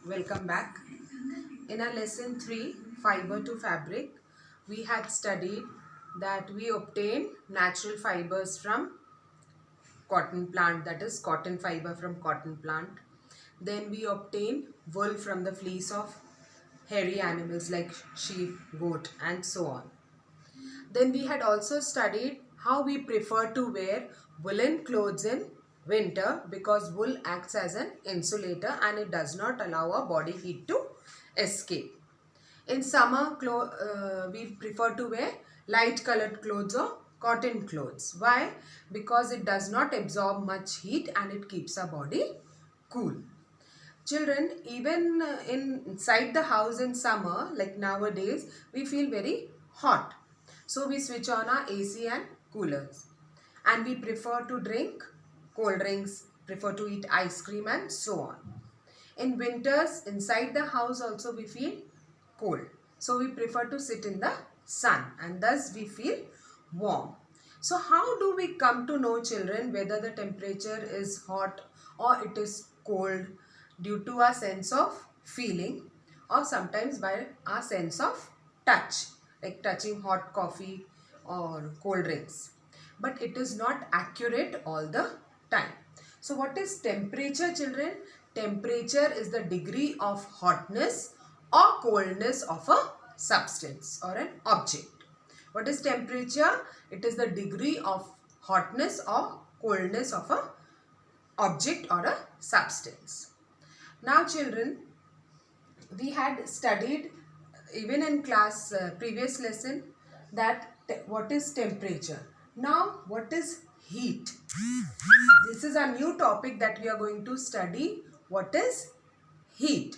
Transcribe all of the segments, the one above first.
Welcome back. In our lesson 3, Fiber to Fabric, we had studied that we obtain natural fibers from cotton plant, that is cotton fiber from cotton plant. Then we obtain wool from the fleece of hairy animals like sheep, goat and so on. Then we had also studied how we prefer to wear woolen clothes in winter because wool acts as an insulator and it does not allow our body heat to escape. In summer, we prefer to wear light colored clothes or cotton clothes. Why? Because it does not absorb much heat and it keeps our body cool. Children, even inside the house in summer, like nowadays, we feel very hot. So we switch on our AC and coolers. And we prefer to drink cold drinks, prefer to eat ice cream and so on. In winters, inside the house also we feel cold. So we prefer to sit in the sun and thus we feel warm. So how do we come to know, children, whether the temperature is hot or it is cold? Due to our sense of feeling or sometimes by our sense of touch, like touching hot coffee or cold drinks. But it is not accurate all the time. So what is temperature, children? Temperature is the degree of hotness or coldness of a substance or an object. What is temperature? It is the degree of hotness or coldness of a object or a substance. Now children, we had studied even in class previous lesson that what is temperature. Now what is heat? This is a new topic that we are going to study. What is heat?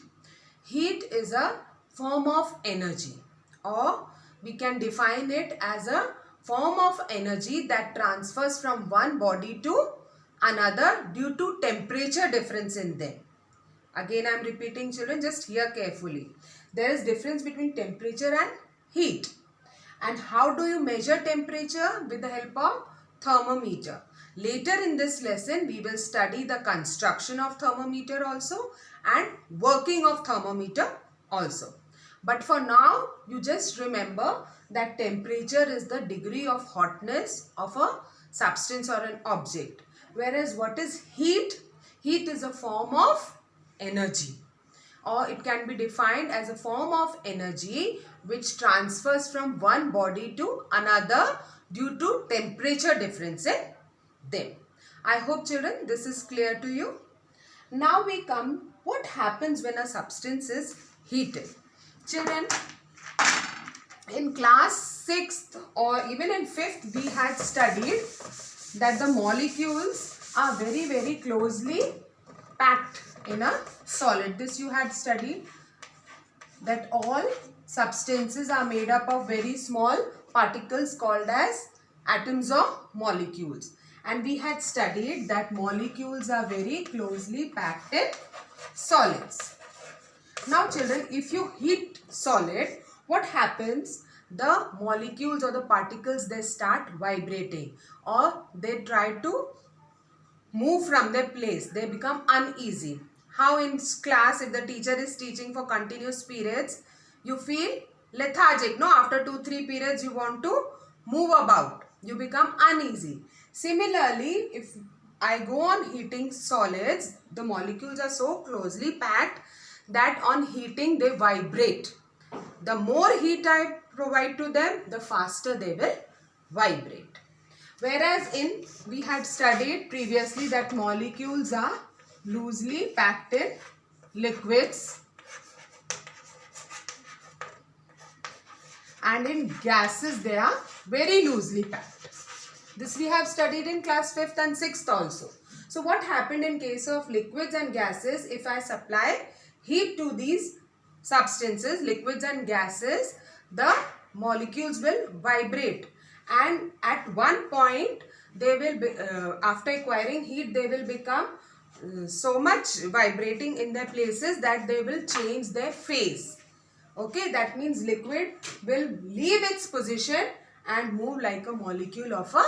Heat is a form of energy, or we can define it as a form of energy that transfers from one body to another due to temperature difference in them. Again I am repeating, children, just hear carefully. There is difference between temperature and heat. And how do you measure temperature? With the help of thermometer. Later in this lesson, we will study the construction of thermometer also and working of thermometer also. But for now, you just remember that temperature is the degree of hotness of a substance or an object. Whereas what is heat? Heat is a form of energy, or it can be defined as a form of energy which transfers from one body to another due to temperature difference in them. I hope, children, this is clear to you. Now we come, what happens when a substance is heated? Children, in class 6th or even in 5th, we had studied that the molecules are very closely packed in a solid. This you had studied, that all substances are made up of very small particles called as atoms or molecules. And we had studied that molecules are very closely packed in solids. Now children, if you heat solid, what happens? The molecules or the particles, they start vibrating or they try to move from their place. They become uneasy. How in class, if the teacher is teaching for continuous periods, you feel lethargic, no? After 2-3 periods, you want to move about. You become uneasy. Similarly, if I go on heating solids, the molecules are so closely packed that on heating, they vibrate. The more heat I provide to them, the faster they will vibrate. Whereas we had studied previously that molecules are loosely packed in liquids and in gases they are very loosely packed. This we have studied in class 5th and 6th also. So what happened in case of liquids and gases? If I supply heat to these substances, liquids and gases, the molecules will vibrate. And at one point, they will be, after acquiring heat, they will become so much vibrating in their places that they will change their phase. Okay, that means liquid will leave its position and move like a molecule of a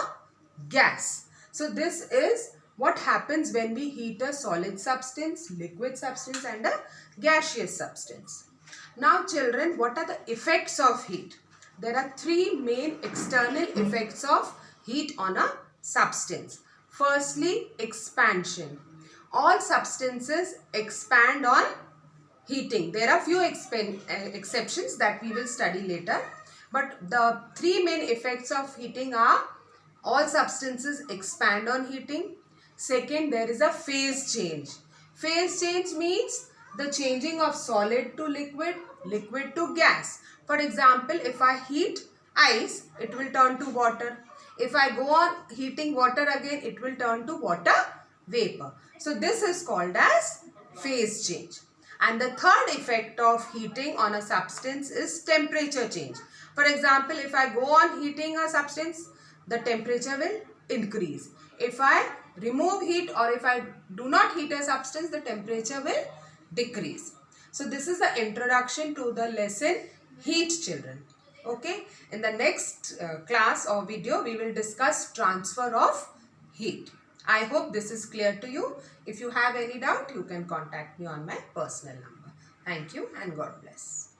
gas. So this is what happens when we heat a solid substance, liquid substance and a gaseous substance. Now children, what are the effects of heat? There are three main external effects of heat on a substance. Firstly, expansion. All substances expand on heating. There are few exceptions that we will study later. But the three main effects of heating are: all substances expand on heating. Second, there is a phase change. Phase change means the changing of solid to liquid, liquid to gas. For example, if I heat ice, it will turn to water. If I go on heating water again, it will turn to water vapor. So this is called as phase change. And the third effect of heating on a substance is temperature change. For example, if I go on heating a substance, the temperature will increase. If I remove heat or if I do not heat a substance, the temperature will decrease. So this is the introduction to the lesson heat, children. Okay. In the next class or video, we will discuss transfer of heat. I hope this is clear to you. If you have any doubt, you can contact me on my personal number. Thank you and God bless.